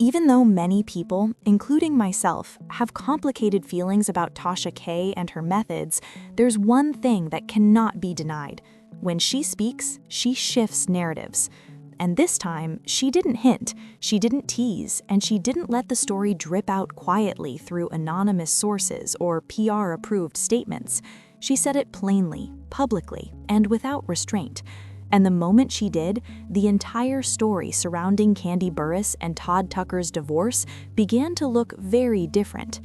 Even though many people, including myself, have complicated feelings about Tasha K and her methods, there's one thing that cannot be denied. When she speaks, she shifts narratives. And this time, she didn't hint, she didn't tease, and she didn't let the story drip out quietly through anonymous sources or PR-approved statements. She said it plainly, publicly, and without restraint. And the moment she did, the entire story surrounding Kandi Burruss and Todd Tucker's divorce began to look very different.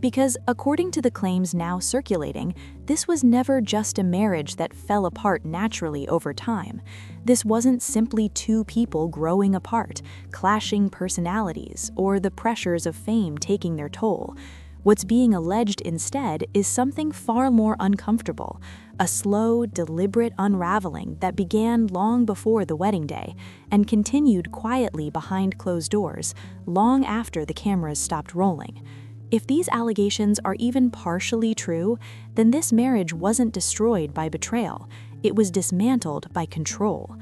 Because according to the claims now circulating, this was never just a marriage that fell apart naturally over time. This wasn't simply two people growing apart, clashing personalities, or the pressures of fame taking their toll. What's being alleged instead is something far more uncomfortable, a slow, deliberate unraveling that began long before the wedding day and continued quietly behind closed doors, long after the cameras stopped rolling. If these allegations are even partially true, then this marriage wasn't destroyed by betrayal, it was dismantled by control.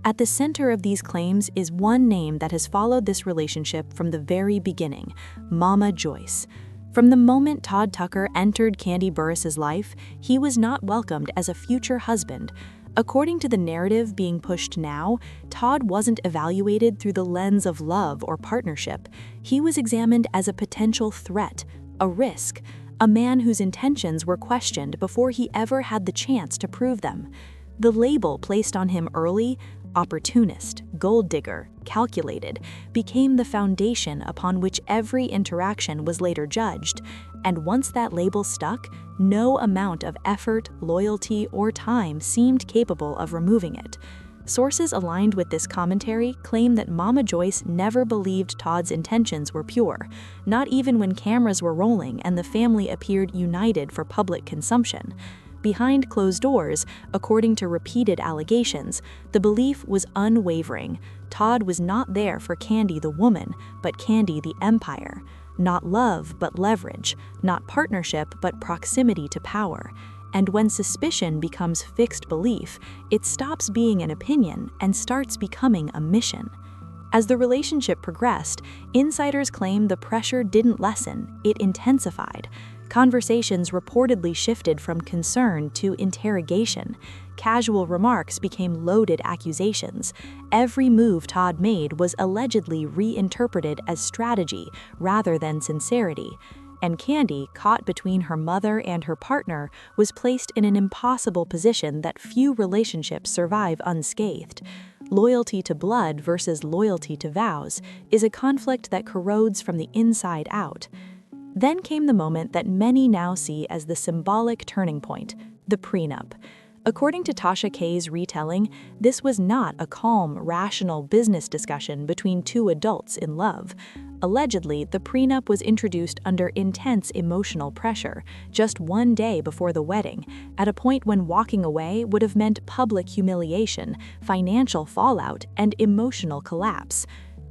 At the center of these claims is one name that has followed this relationship from the very beginning: Mama Joyce. From the moment Todd Tucker entered Kandi Burruss's life, he was not welcomed as a future husband. According to the narrative being pushed now, Todd wasn't evaluated through the lens of love or partnership. He was examined as a potential threat, a risk, a man whose intentions were questioned before he ever had the chance to prove them. The label placed on him early, opportunist, gold digger, calculated, became the foundation upon which every interaction was later judged. And once that label stuck, no amount of effort, loyalty, or time seemed capable of removing it. Sources aligned with this commentary claim that Mama Joyce never believed Todd's intentions were pure, not even when cameras were rolling and the family appeared united for public consumption. Behind closed doors, according to repeated allegations, the belief was unwavering. Todd was not there for Kandi the woman, but Kandi the empire. Not love, but leverage. Not partnership, but proximity to power. And when suspicion becomes fixed belief, it stops being an opinion and starts becoming a mission. As the relationship progressed, insiders claim the pressure didn't lessen, it intensified. Conversations reportedly shifted from concern to interrogation. Casual remarks became loaded accusations. Every move Todd made was allegedly reinterpreted as strategy rather than sincerity. And Kandi, caught between her mother and her partner, was placed in an impossible position that few relationships survive unscathed. Loyalty to blood versus loyalty to vows is a conflict that corrodes from the inside out. Then came the moment that many now see as the symbolic turning point, the prenup. According to Tasha K's retelling, this was not a calm, rational business discussion between two adults in love. Allegedly, the prenup was introduced under intense emotional pressure, just one day before the wedding, at a point when walking away would have meant public humiliation, financial fallout, and emotional collapse.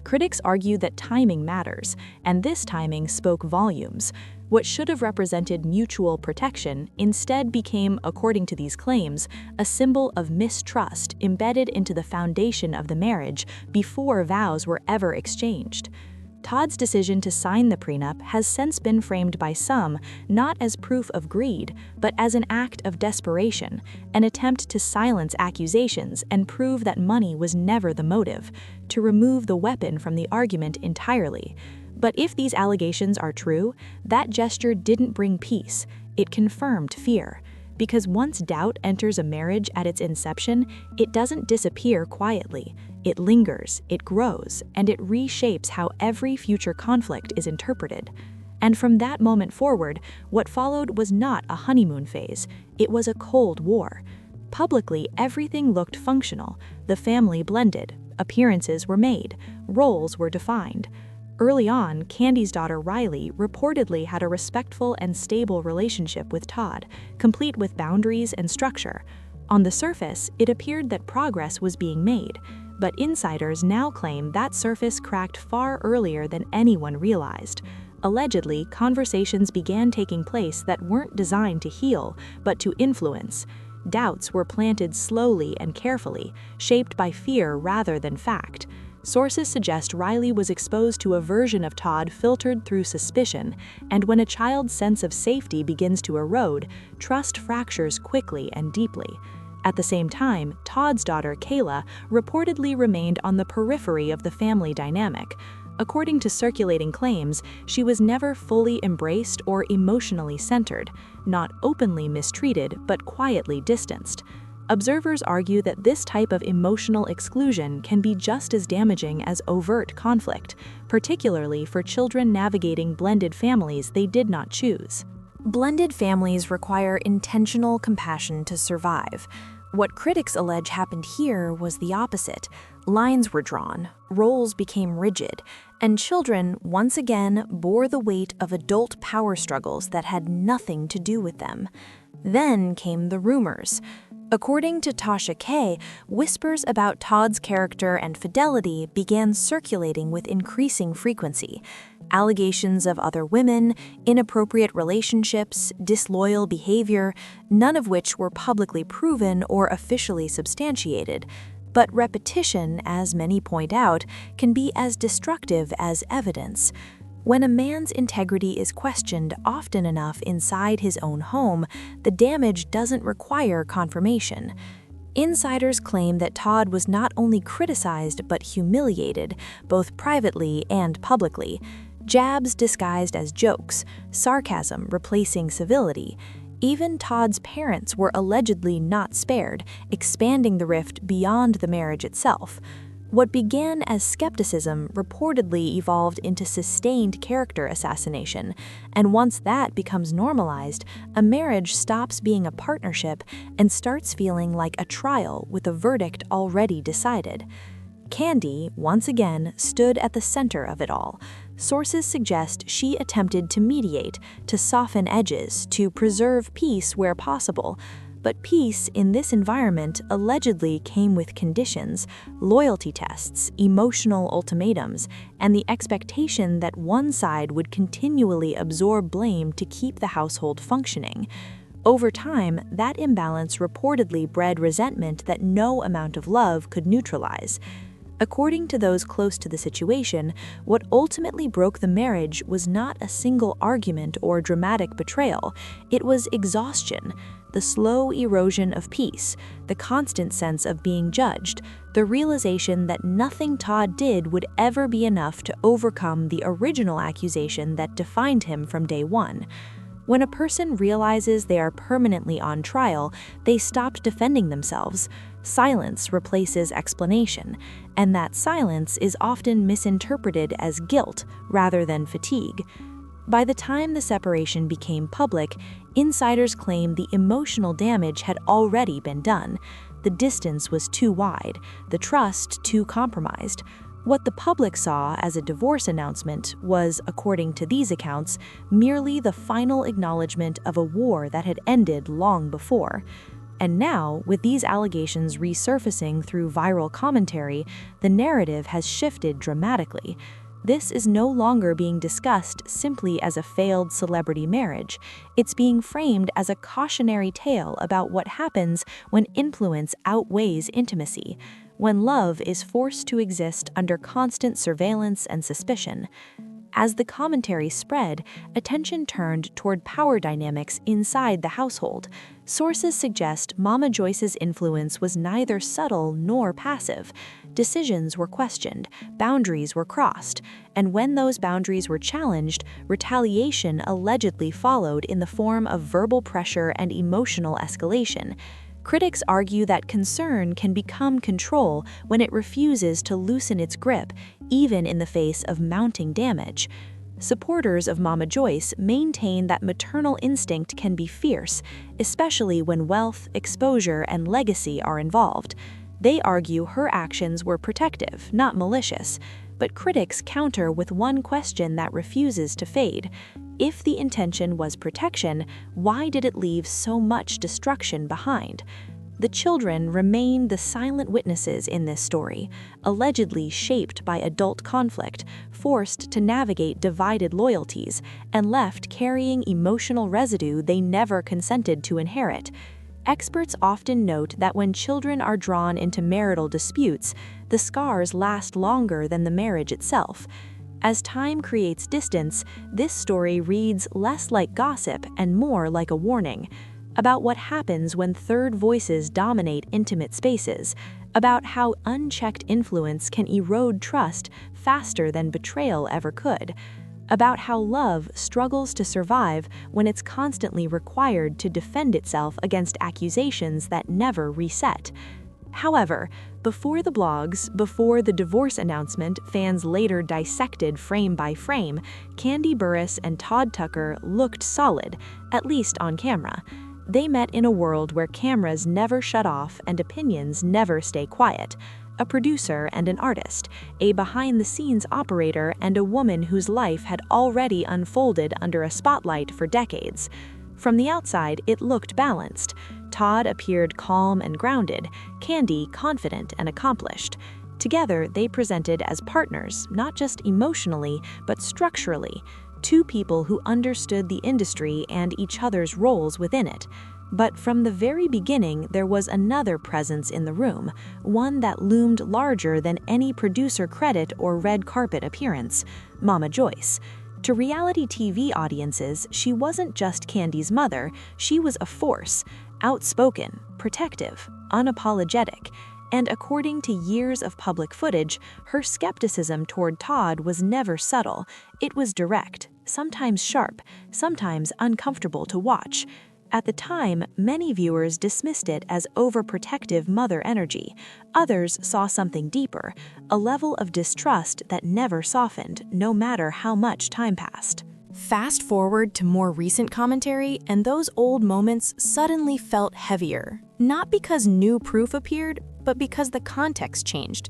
Critics argue that timing matters, and this timing spoke volumes. What should have represented mutual protection instead became, according to these claims, a symbol of mistrust embedded into the foundation of the marriage before vows were ever exchanged. Todd's decision to sign the prenup has since been framed by some not as proof of greed, but as an act of desperation, an attempt to silence accusations and prove that money was never the motive, to remove the weapon from the argument entirely. But if these allegations are true, that gesture didn't bring peace, it confirmed fear. Because once doubt enters a marriage at its inception, it doesn't disappear quietly. It lingers, it grows, and it reshapes how every future conflict is interpreted. And from that moment forward, what followed was not a honeymoon phase, it was a Cold War. Publicly, everything looked functional, the family blended, appearances were made, roles were defined. Early on, Kandi's daughter Riley reportedly had a respectful and stable relationship with Todd, complete with boundaries and structure. On the surface, it appeared that progress was being made, but insiders now claim that surface cracked far earlier than anyone realized. Allegedly, conversations began taking place that weren't designed to heal, but to influence. Doubts were planted slowly and carefully, shaped by fear rather than fact. Sources suggest Riley was exposed to a version of Todd filtered through suspicion, and when a child's sense of safety begins to erode, trust fractures quickly and deeply. At the same time, Todd's daughter, Kayla, reportedly remained on the periphery of the family dynamic. According to circulating claims, she was never fully embraced or emotionally centered, not openly mistreated but quietly distanced. Observers argue that this type of emotional exclusion can be just as damaging as overt conflict, particularly for children navigating blended families they did not choose. Blended families require intentional compassion to survive. What critics allege happened here was the opposite. Lines were drawn, roles became rigid, and children once again bore the weight of adult power struggles that had nothing to do with them. Then came the rumors. According to Tasha K, whispers about Todd's character and fidelity began circulating with increasing frequency. Allegations of other women, inappropriate relationships, disloyal behavior, none of which were publicly proven or officially substantiated. But repetition, as many point out, can be as destructive as evidence. When a man's integrity is questioned often enough inside his own home, the damage doesn't require confirmation. Insiders claim that Todd was not only criticized but humiliated, both privately and publicly. Jabs disguised as jokes, sarcasm replacing civility. Even Todd's parents were allegedly not spared, expanding the rift beyond the marriage itself. What began as skepticism reportedly evolved into sustained character assassination, and once that becomes normalized, a marriage stops being a partnership and starts feeling like a trial with a verdict already decided. Kandi, once again, stood at the center of it all. Sources suggest she attempted to mediate, to soften edges, to preserve peace where possible. But peace in this environment allegedly came with conditions, loyalty tests, emotional ultimatums, and the expectation that one side would continually absorb blame to keep the household functioning. Over time, that imbalance reportedly bred resentment that no amount of love could neutralize. According to those close to the situation, what ultimately broke the marriage was not a single argument or dramatic betrayal. It was exhaustion, the slow erosion of peace, the constant sense of being judged, the realization that nothing Todd did would ever be enough to overcome the original accusation that defined him from day one. When a person realizes they are permanently on trial, they stop defending themselves. Silence replaces explanation, and that silence is often misinterpreted as guilt rather than fatigue. By the time the separation became public, insiders claim the emotional damage had already been done. The distance was too wide, the trust too compromised. What the public saw as a divorce announcement was, according to these accounts, merely the final acknowledgement of a war that had ended long before. And now, with these allegations resurfacing through viral commentary, the narrative has shifted dramatically. This is no longer being discussed simply as a failed celebrity marriage. It's being framed as a cautionary tale about what happens when influence outweighs intimacy, when love is forced to exist under constant surveillance and suspicion. As the commentary spread, attention turned toward power dynamics inside the household. Sources suggest Mama Joyce's influence was neither subtle nor passive. Decisions were questioned, boundaries were crossed, and when those boundaries were challenged, retaliation allegedly followed in the form of verbal pressure and emotional escalation. Critics argue that concern can become control when it refuses to loosen its grip, even in the face of mounting damage. Supporters of Mama Joyce maintain that maternal instinct can be fierce, especially when wealth, exposure, and legacy are involved. They argue her actions were protective, not malicious, but critics counter with one question that refuses to fade. If the intention was protection, why did it leave so much destruction behind? The children remain the silent witnesses in this story, allegedly shaped by adult conflict, forced to navigate divided loyalties, and left carrying emotional residue they never consented to inherit. Experts often note that when children are drawn into marital disputes, the scars last longer than the marriage itself. As time creates distance, this story reads less like gossip and more like a warning about what happens when third voices dominate intimate spaces, about how unchecked influence can erode trust faster than betrayal ever could, about how love struggles to survive when it's constantly required to defend itself against accusations that never reset. However, before the blogs, before the divorce announcement fans later dissected frame by frame, Kandi Burruss and Todd Tucker looked solid, at least on camera. They met in a world where cameras never shut off and opinions never stay quiet. A producer and an artist, a behind-the-scenes operator and a woman whose life had already unfolded under a spotlight for decades. From the outside, it looked balanced. Todd appeared calm and grounded, Kandi confident and accomplished. Together, they presented as partners, not just emotionally, but structurally. Two people who understood the industry and each other's roles within it. But from the very beginning, there was another presence in the room, one that loomed larger than any producer credit or red carpet appearance: Mama Joyce. To reality TV audiences, she wasn't just Kandi's mother, she was a force, outspoken, protective, unapologetic. And according to years of public footage, her skepticism toward Todd was never subtle. It was direct, sometimes sharp, sometimes uncomfortable to watch. At the time, many viewers dismissed it as overprotective mother energy. Others saw something deeper, a level of distrust that never softened, no matter how much time passed. Fast forward to more recent commentary, and those old moments suddenly felt heavier. Not because new proof appeared, but because the context changed.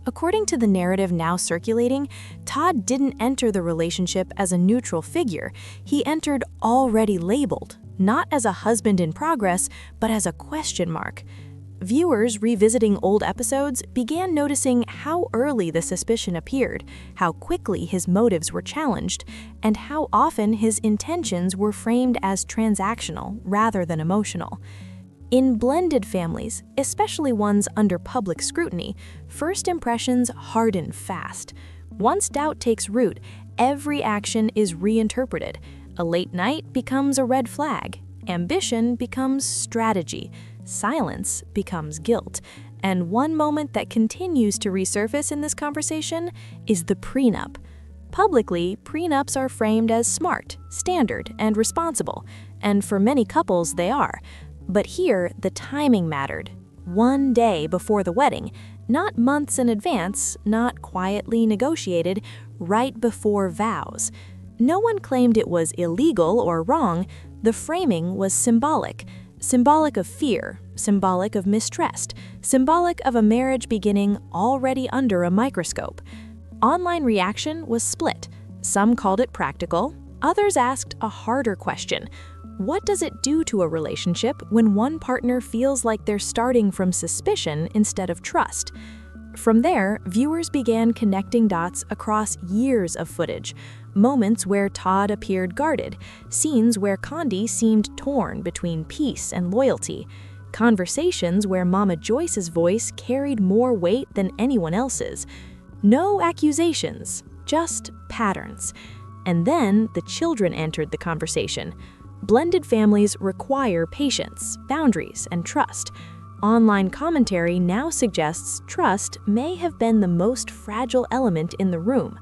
According to the narrative now circulating, Todd didn't enter the relationship as a neutral figure. He entered already labeled, not as a husband in progress, but as a question mark. Viewers revisiting old episodes began noticing how early the suspicion appeared, how quickly his motives were challenged, and how often his intentions were framed as transactional rather than emotional. In blended families, especially ones under public scrutiny, first impressions harden fast. Once doubt takes root, every action is reinterpreted. A late night becomes a red flag. Ambition becomes strategy. Silence becomes guilt. And one moment that continues to resurface in this conversation is the prenup. Publicly, prenups are framed as smart, standard, and responsible, and for many couples they are. But here, the timing mattered. One day before the wedding, not months in advance, not quietly negotiated, right before vows. No one claimed it was illegal or wrong. The framing was symbolic. Symbolic of fear, symbolic of mistrust, symbolic of a marriage beginning already under a microscope. Online reaction was split. Some called it practical. Others asked a harder question. What does it do to a relationship when one partner feels like they're starting from suspicion instead of trust? From there, viewers began connecting dots across years of footage. Moments where Todd appeared guarded, scenes where Kandi seemed torn between peace and loyalty, conversations where Mama Joyce's voice carried more weight than anyone else's. No accusations, just patterns. And then the children entered the conversation. Blended families require patience, boundaries, and trust. Online commentary now suggests trust may have been the most fragile element in the room.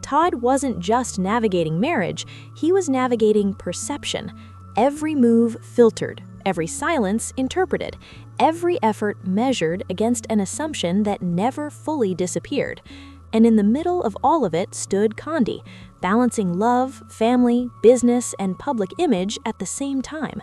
Todd wasn't just navigating marriage, he was navigating perception. Every move filtered, every silence interpreted, every effort measured against an assumption that never fully disappeared. And in the middle of all of it stood Kandi, balancing love, family, business, and public image at the same time.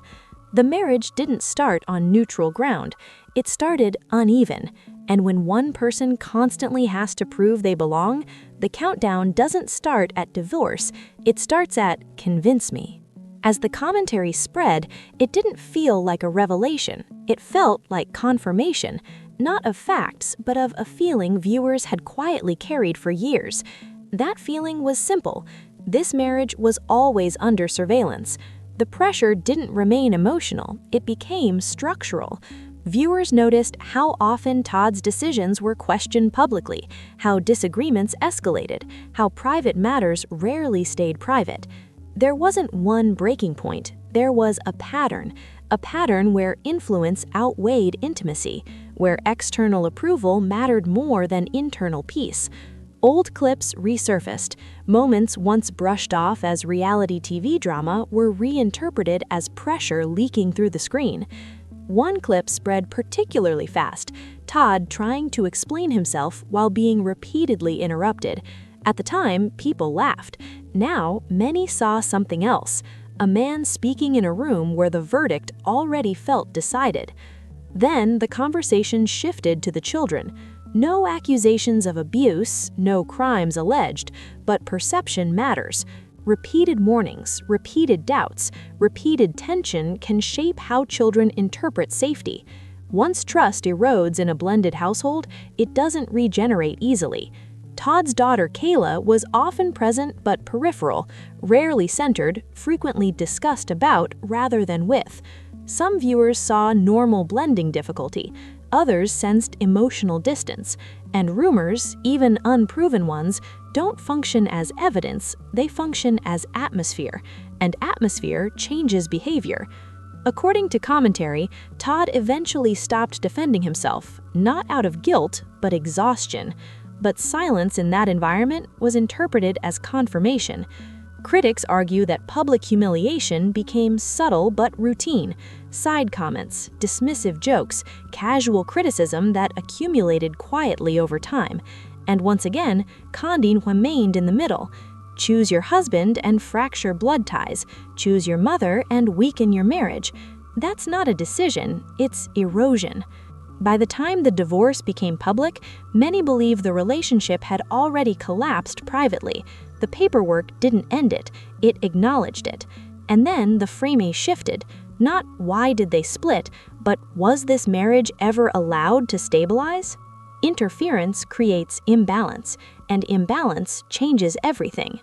The marriage didn't start on neutral ground. It started uneven. And when one person constantly has to prove they belong, the countdown doesn't start at divorce, it starts at convince me. As the commentary spread, it didn't feel like a revelation. It felt like confirmation, not of facts, but of a feeling viewers had quietly carried for years. That feeling was simple. This marriage was always under surveillance. The pressure didn't remain emotional, it became structural. Viewers noticed how often Todd's decisions were questioned publicly, how disagreements escalated, how private matters rarely stayed private. There wasn't one breaking point, there was a pattern where influence outweighed intimacy, where external approval mattered more than internal peace. Old clips resurfaced. Moments once brushed off as reality TV drama were reinterpreted as pressure leaking through the screen. One clip spread particularly fast, Todd trying to explain himself while being repeatedly interrupted. At the time, people laughed. Now, many saw something else, a man speaking in a room where the verdict already felt decided. Then the conversation shifted to the children. No accusations of abuse, no crimes alleged, but perception matters. Repeated warnings, repeated doubts, repeated tension can shape how children interpret safety. Once trust erodes in a blended household, it doesn't regenerate easily. Todd's daughter Kayla was often present but peripheral, rarely centered, frequently discussed about rather than with. Some viewers saw normal blending difficulty, others sensed emotional distance, and rumors, even unproven ones, don't function as evidence, they function as atmosphere, and atmosphere changes behavior. According to commentary, Todd eventually stopped defending himself, not out of guilt, but exhaustion. But silence in that environment was interpreted as confirmation. Critics argue that public humiliation became subtle but routine. Side comments, dismissive jokes, casual criticism that accumulated quietly over time. And once again, Kandi remained in the middle. Choose your husband and fracture blood ties. Choose your mother and weaken your marriage. That's not a decision, it's erosion. By the time the divorce became public, many believe the relationship had already collapsed privately. The paperwork didn't end it, it acknowledged it. And then the framing shifted. Not why did they split, but was this marriage ever allowed to stabilize? Interference creates imbalance, and imbalance changes everything.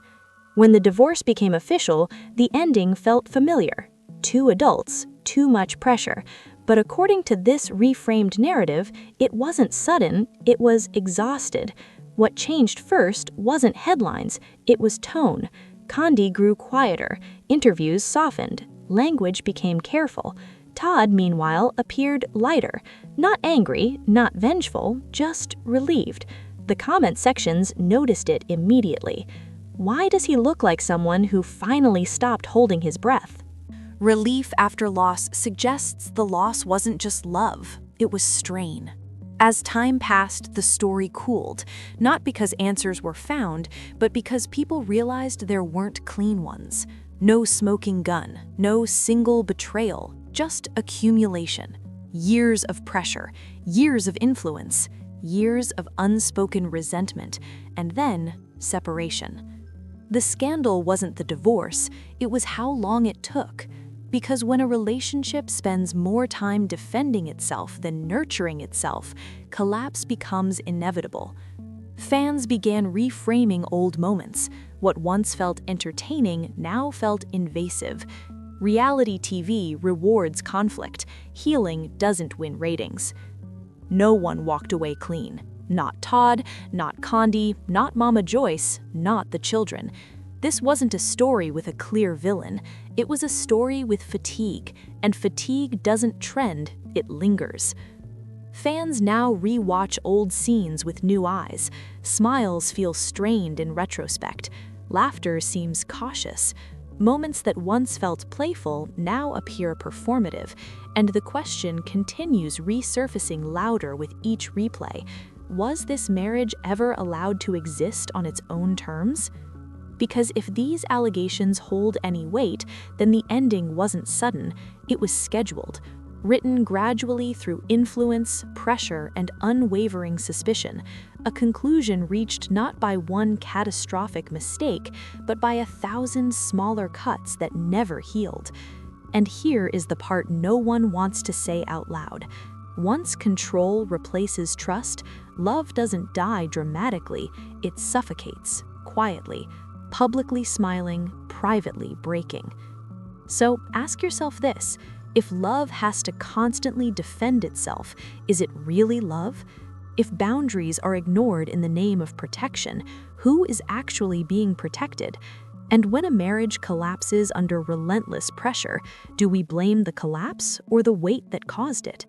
When the divorce became official, the ending felt familiar. Two adults, too much pressure. But according to this reframed narrative, it wasn't sudden, it was exhausted. What changed first wasn't headlines, it was tone. Kandi grew quieter, interviews softened, language became careful. Todd, meanwhile, appeared lighter, not angry, not vengeful, just relieved. The comment sections noticed it immediately. Why does he look like someone who finally stopped holding his breath? Relief after loss suggests the loss wasn't just love, it was strain. As time passed, the story cooled, not because answers were found, but because people realized there weren't clean ones. No smoking gun, no single betrayal, just accumulation. Years of pressure, years of influence, years of unspoken resentment, and then separation. The scandal wasn't the divorce, it was how long it took. Because when a relationship spends more time defending itself than nurturing itself, collapse becomes inevitable. Fans began reframing old moments. What once felt entertaining now felt invasive. Reality TV rewards conflict. Healing doesn't win ratings. No one walked away clean. Not Todd, not Kandi, not Mama Joyce, not the children. This wasn't a story with a clear villain. It was a story with fatigue, and fatigue doesn't trend, it lingers. Fans now re-watch old scenes with new eyes. Smiles feel strained in retrospect. Laughter seems cautious. Moments that once felt playful now appear performative, and the question continues resurfacing louder with each replay. Was this marriage ever allowed to exist on its own terms? Because if these allegations hold any weight, then the ending wasn't sudden, it was scheduled, written gradually through influence, pressure, and unwavering suspicion, a conclusion reached not by one catastrophic mistake, but by 1,000 smaller cuts that never healed. And here is the part no one wants to say out loud. Once control replaces trust, love doesn't die dramatically, it suffocates, quietly, publicly smiling, privately breaking. So ask yourself this: if love has to constantly defend itself, is it really love? If boundaries are ignored in the name of protection, who is actually being protected? And when a marriage collapses under relentless pressure, do we blame the collapse or the weight that caused it?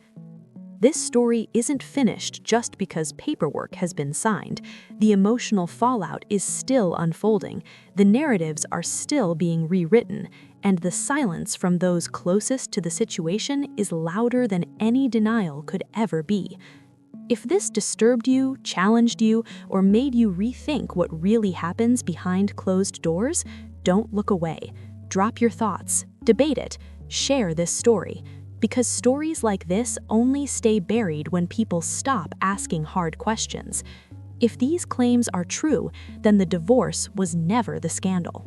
This story isn't finished just because paperwork has been signed. The emotional fallout is still unfolding, the narratives are still being rewritten, and the silence from those closest to the situation is louder than any denial could ever be. If this disturbed you, challenged you, or made you rethink what really happens behind closed doors, don't look away. Drop your thoughts, debate it, share this story. Because stories like this only stay buried when people stop asking hard questions. If these claims are true, then the divorce was never the scandal.